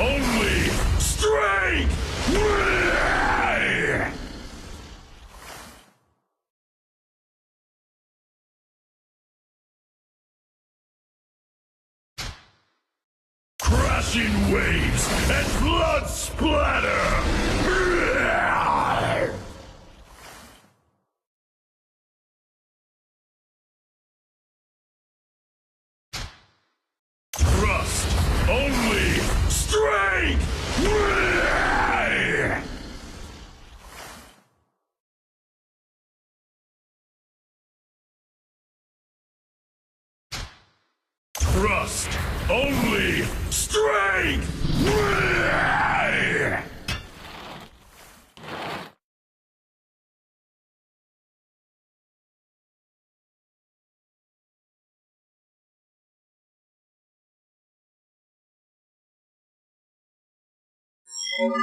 Only strength! Crashing waves and blood splatter! Trust only strength! Trust only strength! You